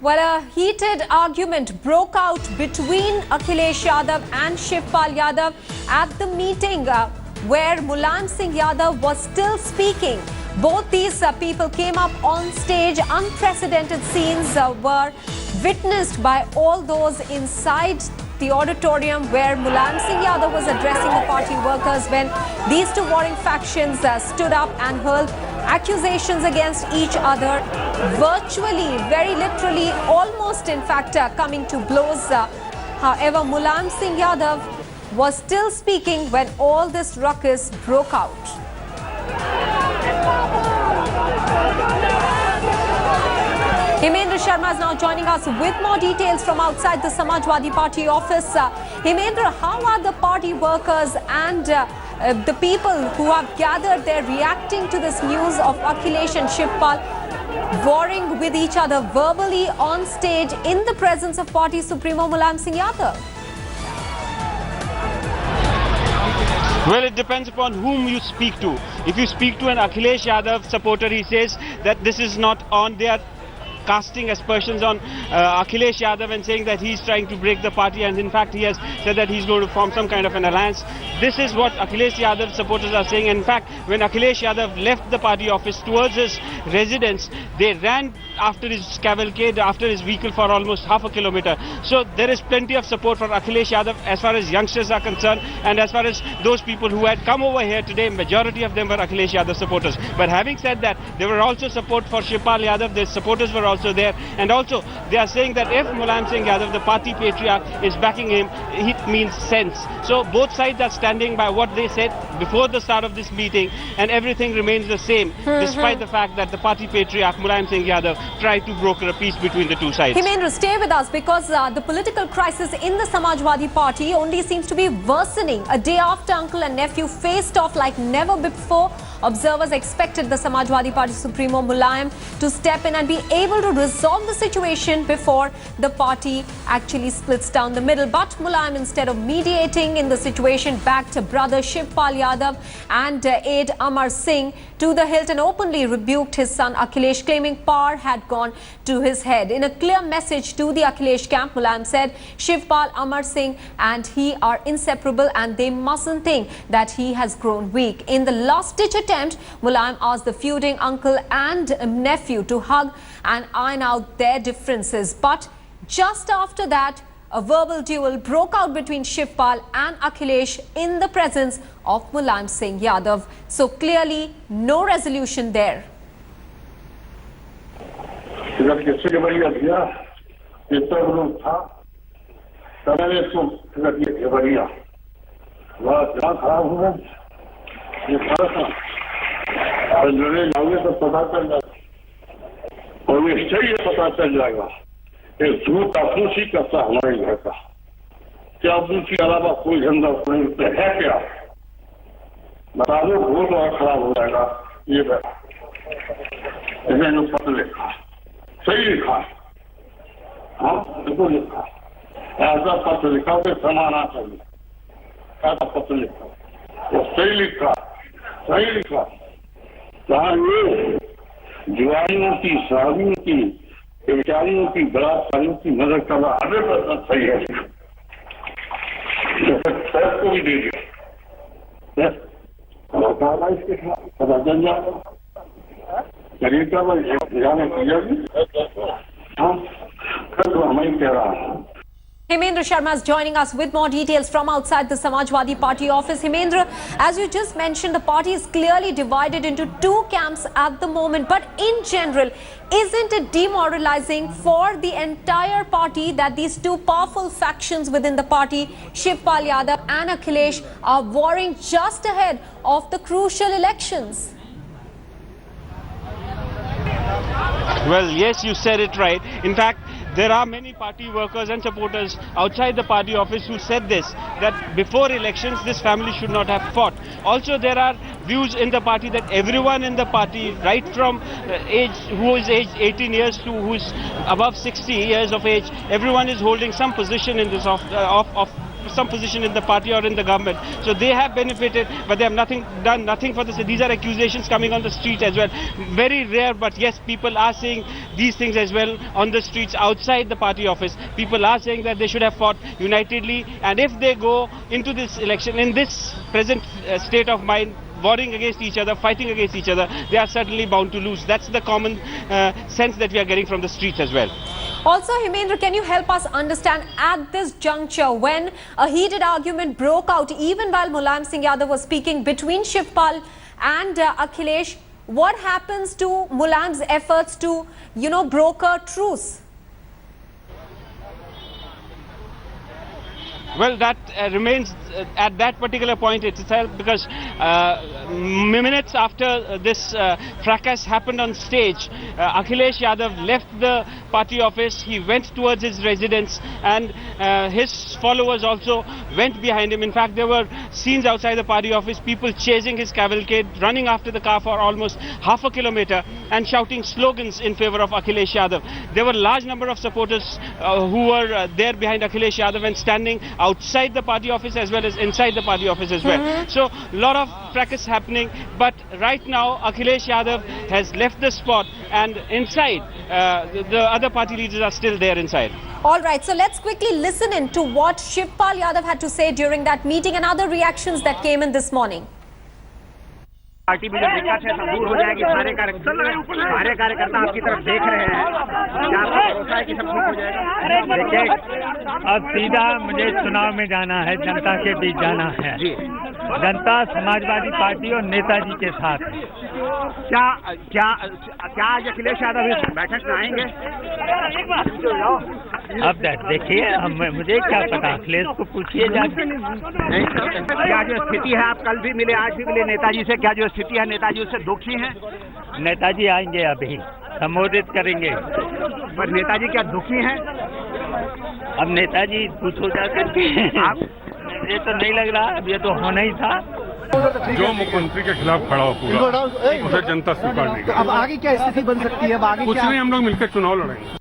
Well, a heated argument broke out between Akhilesh Yadav and Shivpal Yadav at the meeting where Mulayam Singh Yadav was still speaking. Both these people came up on stage. Unprecedented scenes were witnessed by all those inside the auditorium where Mulayam Singh Yadav was addressing the party workers when these two warring factions stood up and hurled accusations against each other, virtually, very literally, almost in fact coming to blows. However, Mulayam Singh Yadav was still speaking when all this ruckus broke out. Hemendra Sharma is now joining us with more details from outside the Samajwadi Party office. Hemendra, how are the party workers and the people who have gathered there reacting to this news of Akhilesh and Shivpal warring with each other verbally on stage in the presence of party Supremo Mulayam Singh Yadav? Well, it depends upon whom you speak to. If you speak to an Akhilesh Yadav supporter, he says that this is not on. They are casting aspersions on Akhilesh Yadav and saying that he's trying to break the party, and in fact he has said that he's going to form some kind of an alliance. This is what Akhilesh Yadav supporters are saying. In fact, when Akhilesh Yadav left the party office towards his residence, they ran after his cavalcade, after his vehicle for almost half a kilometer. So there is plenty of support for Akhilesh Yadav as far as youngsters are concerned, and as far as those people who had come over here today, majority of them were Akhilesh Yadav supporters. But having said that, there were also support for Shivpal Yadav. Their supporters were also there, and also they are saying that if Mulayam Singh Yadav, the party patriarch, is backing him, it means sense. So both sides are standing by what they said before the start of this meeting, and everything remains the same, despite the fact that the party patriarch Mulayam Singh Yadav tried to broker a peace between the two sides. Hemendra, stay with us because the political crisis in the Samajwadi Party only seems to be worsening. A day after uncle and nephew faced off like never before, observers expected the Samajwadi Party Supremo Mulayam to step in and be able to resolve the situation before the party actually splits down the middle. But Mulayam, instead of mediating in the situation, backed brother Shivpal Yadav and aide Amar Singh to the hilt and openly rebuked his son Akhilesh, claiming power had gone to his head. In a clear message to the Akhilesh camp, Mulayam said Shivpal, Amar Singh and he are inseparable and they mustn't think that he has grown weak. In the last-ditch attempt, Mulayam asked the feuding uncle and nephew to hug and iron out their differences. But just after that, a verbal duel broke out between Shivpal and Akhilesh in the presence of Mulayam Singh Yadav. So clearly, no resolution there. झूठ आपूसी करता हमारे घर का क्या आपूसी के अलावा कोई धंधा है क्या? बता दो, बहुत बड़ा खराब हो जाएगा। ये मैंने पत्र लिखा, सही लिखा, हाँ बिल्कुल लिखा, ऐसा पत्र लिखा तो समाना चाहिए, ऐसा पत्र लिखा, वो सही लिखा, सही लिखा। कहा ये जुआनियों की, शादियों की, बेचारियों की, बलात्कारियों की मदद करना 100% सही है। पैस को भी दे दिया, इसके खिलाफ पता चल जाएगा। शरीर का जाने किया भी, हाँ तो हमें कह रहा हूँ। Hemendra Sharma is joining us with more details from outside the Samajwadi Party office. Hemendra, as you just mentioned, the party is clearly divided into two camps at the moment. But in general, isn't it demoralizing for the entire party that these two powerful factions within the party, Shivpal Yadav and Akhilesh, are warring just ahead of the crucial elections? Well, yes, you said it right. In fact, there are many party workers and supporters outside the party office who said this, that before elections this family should not have fought. Also, there are views in the party that everyone in the party, right from who is aged 18 years to who is above 60 years of age, everyone is holding some position in this of some position in the party or in the government. So they have benefited, but they have done nothing for this. These are accusations coming on the street as well. Very rare, but yes, people are saying these things as well on the streets outside the party office. People are saying that they should have fought unitedly, and if they go into this election in this present state of mind, warring against each other, fighting against each other, they are certainly bound to lose. That's the common sense that we are getting from the streets as well. Also, Hemendra, can you help us understand at this juncture when a heated argument broke out even while Mulayam Singh Yadav was speaking between Shivpal and Akhilesh, what happens to Mulayam's efforts to, broker truce? Well, that remains at that particular point itself, because minutes after this fracas happened on stage, Akhilesh Yadav left the party office. He went towards his residence, and his followers also went behind him. In fact, there were scenes outside the party office, people chasing his cavalcade, running after the car for almost half a kilometer and shouting slogans in favor of Akhilesh Yadav. There were a large number of supporters who were there behind Akhilesh Yadav and standing outside the party office as well as inside the party office as well. So a lot of fracas happening, but right now Akhilesh Yadav has left the spot, and inside the other party leaders are still there inside. All right, so let's quickly listen in to what Shivpal Yadav had to say during that meeting and other reactions that came in this morning. Party में जो दिक्कत है सब दूर हो जाएगी। सारे कार्यकर्ता आपकी तरफ देख रहे हैं, क्या आपको भरोसा है कि सब ठीक हो जाएगा? देखिए, अब सीधा मुझे चुनाव में जाना है, जनता के बीच जाना है। जनता समाजवादी पार्टी और नेताजी के साथ। क्या आज अखिलेश यादव इस बैठक में आएंगे? अब देखिए, मुझे क्या पता, अखिलेश को पूछिए जाके। क्या जो स्थिति है, आप कल भी मिले, आज भी मिले नेताजी से, क्या जो स्थिति है नेताजी उससे दुखी हैं? नेताजी आएंगे, अभी संबोधित करेंगे। पर नेताजी क्या दुखी हैं? अब नेताजी पूछो जाकर के। ये तो नहीं लग रहा, अब ये तो होना ही था। जो मुख्यमंत्री के खिलाफ खड़ा हो पूरा, उसे जनता स्वीकार नहीं करेगी। अब आगे क्या स्थिति बन सकती है? अब आगे कुछ नहीं, हम लोग मिलकर चुनाव लड़ेंगे।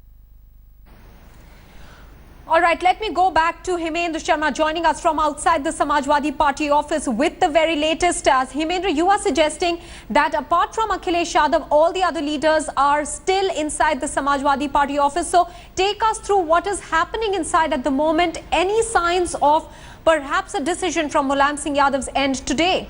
All right, let me go back to Hemendra Sharma joining us from outside the Samajwadi Party office with the very latest. Hemendra, you are suggesting that apart from Akhilesh Yadav, all the other leaders are still inside the Samajwadi Party office. So take us through what is happening inside at the moment. Any signs of perhaps a decision from Mulayam Singh Yadav's end today?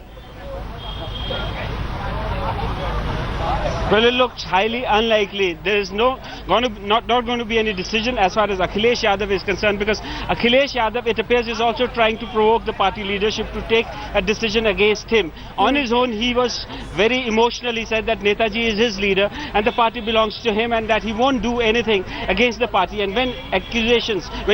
Well, it looks highly unlikely. There is not going to be any decision as far as Akhilesh Yadav is concerned, because Akhilesh Yadav, it appears, is also trying to provoke the party leadership to take a decision against him. On his own, he was very emotional. He said that Netaji is his leader and the party belongs to him, and that he won't do anything against the party. And when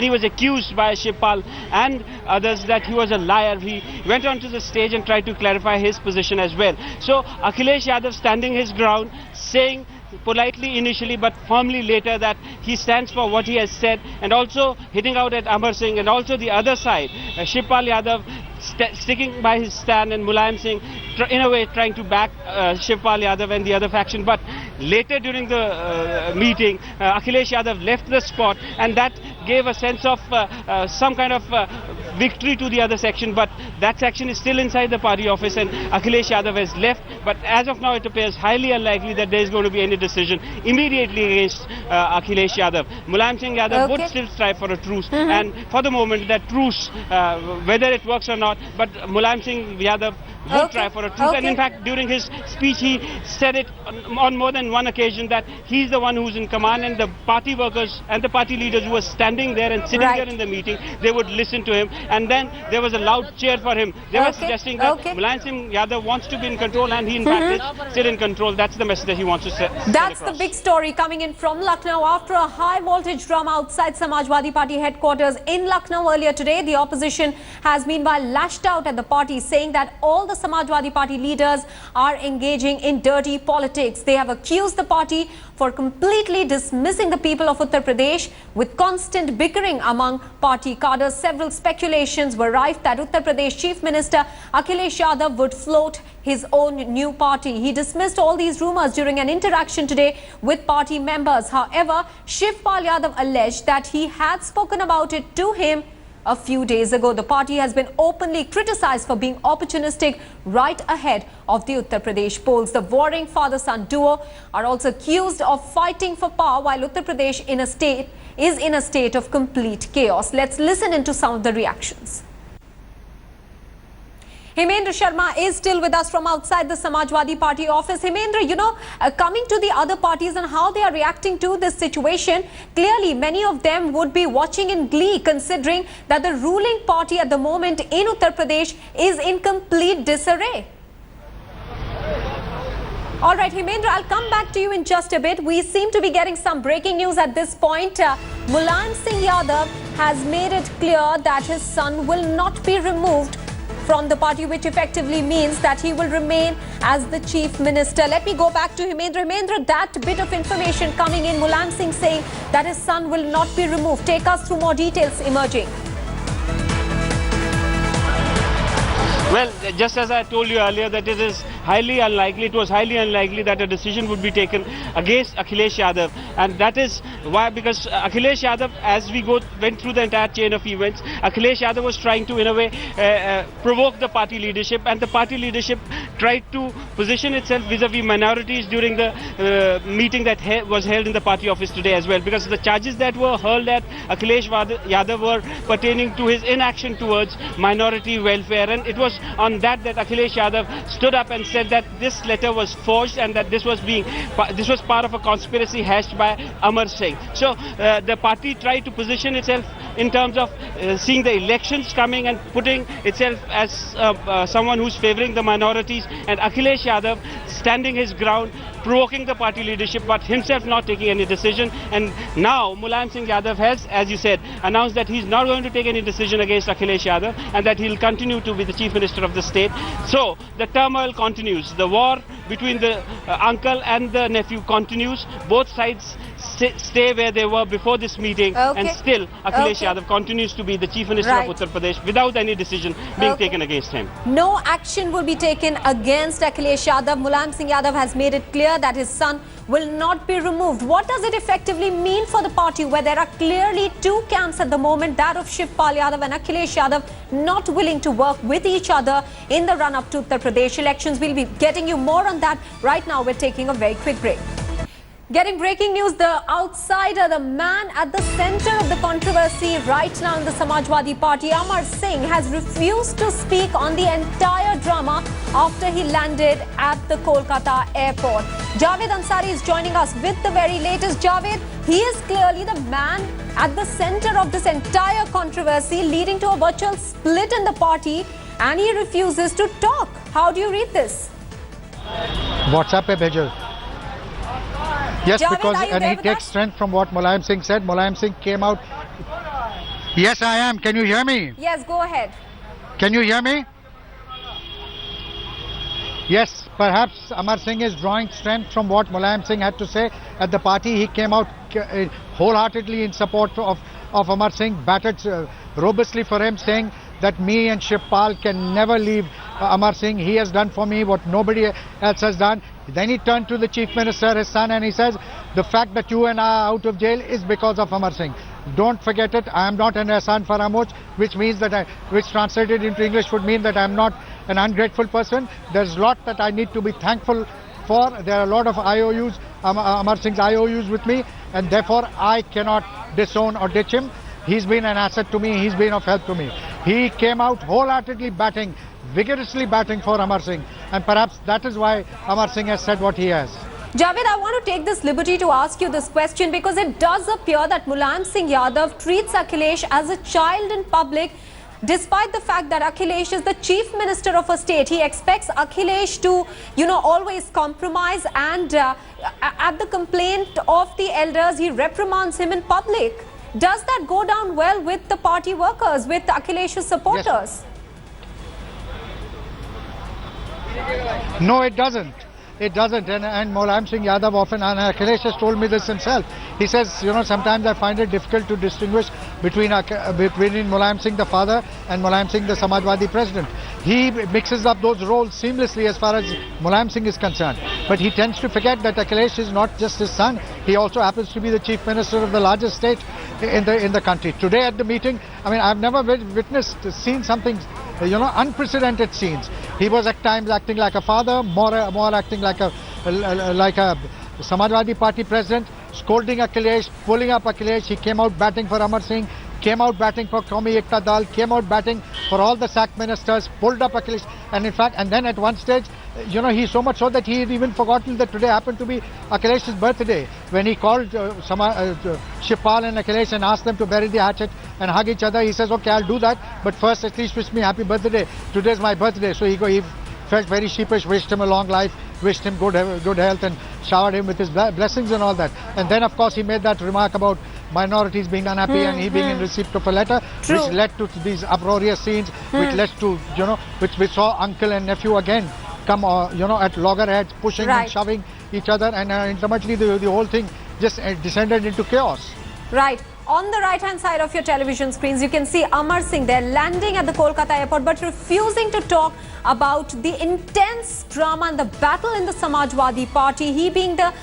he was accused by Shivpal and others that he was a liar, he went onto the stage and tried to clarify his position as well. So Akhilesh Yadav standing his ground, saying politely initially but firmly later that he stands for what he has said, and also hitting out at Amar Singh, and also the other side, Shivpal Yadav sticking by his stand, and Mulayam Singh in a way trying to back Shivpal Yadav and the other faction. But later during the meeting, Akhilesh Yadav left the spot, and that gave a sense of some kind of victory to the other section, but that section is still inside the party office and Akhilesh Yadav has left. But as of now, it appears highly unlikely that there is going to be any decision immediately against Akhilesh Yadav. Mulayam Singh Yadav would still strive for a truce, and for the moment that truce, whether it works or not, but Mulayam Singh Yadav would try for a truce. And in fact, during his speech, he said it on more than one occasion that he's the one who's in command, and the party workers and the party leaders who were standing there and sitting there in the meeting, they would listen to him. And then there was a loud cheer for him. They were suggesting that Mulayam Singh Yadav wants to be in control, and he in fact is still in control. That's the message that he wants to say. That's the big story coming in from Lucknow. After a high voltage drama outside Samajwadi Party headquarters in Lucknow earlier today, the opposition has meanwhile lashed out at the party, saying that all the Samajwadi Party leaders are engaging in dirty politics. They have accused the party for completely dismissing the people of Uttar Pradesh, with constant bickering among party cadres. Several speculations were rife that Uttar Pradesh Chief Minister Akhilesh Yadav would float his own new party. He dismissed all these rumors during an interaction today with party members. However, Shivpal Yadav alleged that he had spoken about it to him a few days ago. The party has been openly criticized for being opportunistic right ahead of the Uttar Pradesh polls. The warring father-son duo are also accused of fighting for power while Uttar Pradesh is in a state of complete chaos. Let's listen into some of the reactions. Hemendra Sharma is still with us from outside the Samajwadi Party office. Hemendra, coming to the other parties and how they are reacting to this situation, clearly many of them would be watching in glee considering that the ruling party at the moment in Uttar Pradesh is in complete disarray. All right, Hemendra, I'll come back to you in just a bit. We seem to be getting some breaking news at this point. Mulayam Singh Yadav has made it clear that his son will not be removed from the party, which effectively means that he will remain as the chief minister. Let me go back to Hemendra. Hemendra, that bit of information coming in, Mulayam Singh saying that his son will not be removed. Take us through more details emerging. Well, just as I told you earlier, that it was highly unlikely that a decision would be taken against Akhilesh Yadav, and that is why, because Akhilesh Yadav, as we went through the entire chain of events, Akhilesh Yadav was trying to, in a way, provoke the party leadership, and the party leadership tried to position itself vis-a-vis minorities during the meeting that was held in the party office today as well, because the charges that were hurled at Akhilesh Yadav were pertaining to his inaction towards minority welfare, and it was on that Akhilesh Yadav stood up and said that this letter was forged and that this was part of a conspiracy hatched by Amar Singh. So the party tried to position itself in terms of seeing the elections coming and putting itself as someone who's favoring the minorities, and Akhilesh Yadav standing his ground, provoking the party leadership, but himself not taking any decision. And now Mulayam Singh Yadav has, as you said, announced that he's not going to take any decision against Akhilesh Yadav and that he'll continue to be the chief minister of the state. So the turmoil continues. The war between the uncle and the nephew continues. Both sides stay where they were before this meeting, and still Akhilesh Yadav continues to be the chief minister of Uttar Pradesh without any decision being taken against him. No action will be taken against Akhilesh Yadav. Mulayam Singh Yadav has made it clear that his son will not be removed. What does it effectively mean for the party, where there are clearly two camps at the moment, that of Shivpal Yadav and Akhilesh Yadav, not willing to work with each other in the run-up to Uttar Pradesh elections? We'll be getting you more on that. Right now, we're taking a very quick break. Getting breaking news, the outsider, the man at the center of the controversy right now in the Samajwadi Party, Amar Singh, has refused to speak on the entire drama after he landed at the Kolkata airport. Javed Ansari is joining us with the very latest. Javed, he is clearly the man at the center of this entire controversy, leading to a virtual split in the party, and he refuses to talk. How do you read this? WhatsApp pe bhejo. Yes, Javed, because and he takes strength from what Mulayam Singh said. Mulayam Singh came out. Yes, I am. Can you hear me? Yes, go ahead. Can you hear me? Yes, perhaps Amar Singh is drawing strength from what Mulayam Singh had to say at the party. He came out wholeheartedly in support of Amar Singh, batted robustly for him, saying that me and Shivpal can never leave Amar Singh. He has done for me what nobody else has done. Then he turned to the chief minister, his son, and he says, the fact that you and I are out of jail is because of Amar Singh. Don't forget it. I am not an Ehsan Faramoch, which means that which translated into English would mean that I am not an ungrateful person. There's a lot that I need to be thankful for. There are a lot of IOUs, Amar Singh's IOUs with me, and therefore I cannot disown or ditch him. He's been an asset to me. He's been of help to me. He came out wholeheartedly batting, vigorously batting for Amar Singh, and perhaps that is why Amar Singh has said what he has. Javed, I want to take this liberty to ask you this question, because it does appear that Mulayam Singh Yadav treats Akhilesh as a child in public, despite the fact that Akhilesh is the chief minister of a state. He expects Akhilesh to, always compromise, and at the complaint of the elders, he reprimands him in public. Does that go down well with the party workers, with Akhilesh's supporters? Yes. No, it doesn't. It doesn't, and Mulayam Singh Yadav often, and Akhilesh has told me this himself. He says, sometimes I find it difficult to distinguish between Mulayam Singh the father and Mulayam Singh the Samajwadi president. He mixes up those roles seamlessly as far as Mulayam Singh is concerned. But he tends to forget that Akhilesh is not just his son. He also happens to be the chief minister of the largest state in the country. Today at the meeting, I've never seen something, unprecedented scenes. He was at times acting like a father, more acting like a Samajwadi Party president, scolding Akhilesh, pulling up Akhilesh. He came out batting for Amar Singh, came out batting for Qaumi Ekta Dal, came out batting for all the sacked ministers, pulled up Akhilesh, and then at one stage, he so much so that he had even forgotten that today happened to be Akhilesh's birthday. When he called Shivpal and Akhilesh and asked them to bury the hatchet and hug each other, he says, okay, I'll do that, but first at least wish me happy birthday. Today's my birthday. So he felt very sheepish, wished him a long life, wished him good health, and showered him with his blessings and all that. And then, of course, he made that remark about minorities being unhappy and he being in receipt of a letter, which led to these uproarious scenes, which led to, which we saw uncle and nephew again come, at loggerheads, pushing and shoving each other, and ultimately the whole thing just descended into chaos. Right. On the right-hand side of your television screens, you can see Amar Singh there landing at the Kolkata airport, but refusing to talk about the intense drama and the battle in the Samajwadi Party. He being the,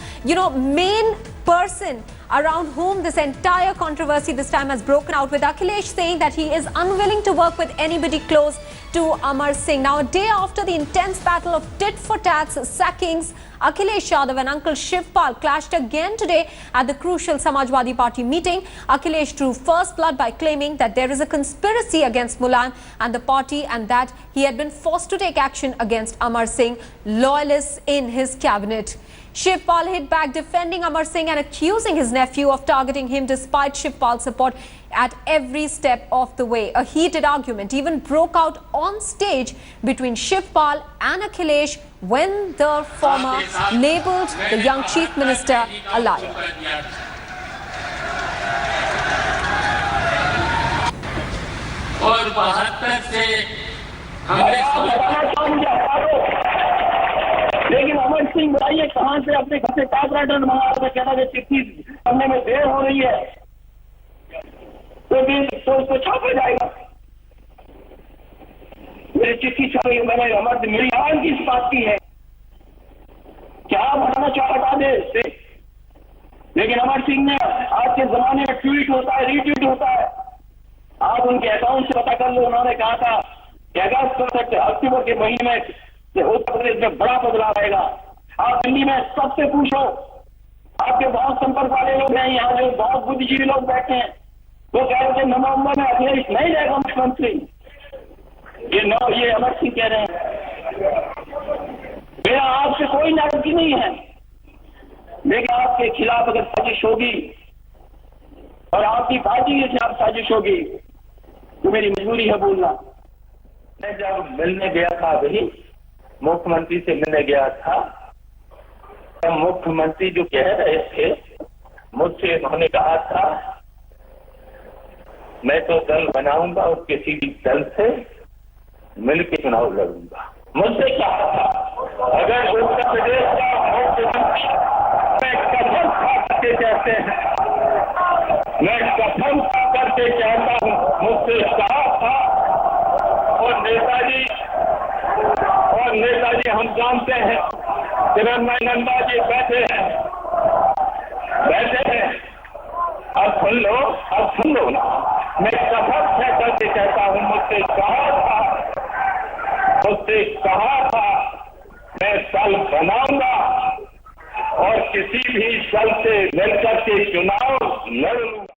main person around whom this entire controversy this time has broken out, with Akhilesh saying that he is unwilling to work with anybody close to Amar Singh. Now, a day after the intense battle of tit-for-tat sackings, Akhilesh Yadav and Uncle Shivpal clashed again today at the crucial Samajwadi Party meeting. Akhilesh drew first blood by claiming that there is a conspiracy against Mulayam and the party, and that he had been forced to take action against Amar Singh, loyalists in his cabinet. Shivpal hit back, defending Amar Singh and accusing his nephew of targeting him despite Shivpal's support at every step of the way. A heated argument even broke out on stage between Shivpal and Akhilesh when the former labelled the young chief minister a liar. लेकिन अमर सिंह बताइए कहां से अपने घर से typewriter मंगा रहा था, कहता है चिट्ठी करने में देर हो रही है तो उसको छापा जाएगा। मेरी चिट्ठी छापी, मैंने अमर सिंह, मेरी आवाज किस बात की है, क्या आप हटाना चाह हटा दे इससे। लेकिन अमर सिंह ने, आज के जमाने में ट्वीट होता है, रीट्वीट होता है, आप उनके अकाउंट से पता कर लो। उन्होंने कहा था कि अक्टूबर के महीने में उत्तर प्रदेश में बड़ा बदलाव आएगा। आप दिल्ली में सबसे पूछो, आपके बहुत संपर्क वाले लोग हैं यहाँ, जो बहुत बुद्धिजीवी लोग बैठे हैं, वो कह रहे थे नवंबर में अखिलेश नहीं रहेगा मुख्यमंत्री। ये अमर सिंह कह रहे हैं। मेरा आपसे कोई नाराजगी नहीं है, लेकिन आपके खिलाफ अगर साजिश होगी और आपकी पार्टी के खिलाफ साजिश होगी तो मेरी मजबूरी है बोलना। मैं जब मिलने गया था, अभी मुख्यमंत्री से मिलने गया था, तो मुख्यमंत्री जो कह रहे थे, मुझसे उन्होंने कहा था मैं तो दल बनाऊंगा और किसी भी दल से मिलकर चुनाव लड़ूंगा। मुझसे कहा था अगर उत्तर प्रदेश का मुख्यमंत्री मैं कसम खा करके कहते हैं, मैं कसम खा करके कहता हूं, मुझसे कहा था। और नेताजी हम जानते हैं, चिरंजीवी जी बैठे हैं। अब सुन लो ना, मैं कसम से करके कहता हूं, मुझसे कहा था मैं दल बनाऊंगा और किसी भी दल से मिलकर के चुनाव लड़ूंगा।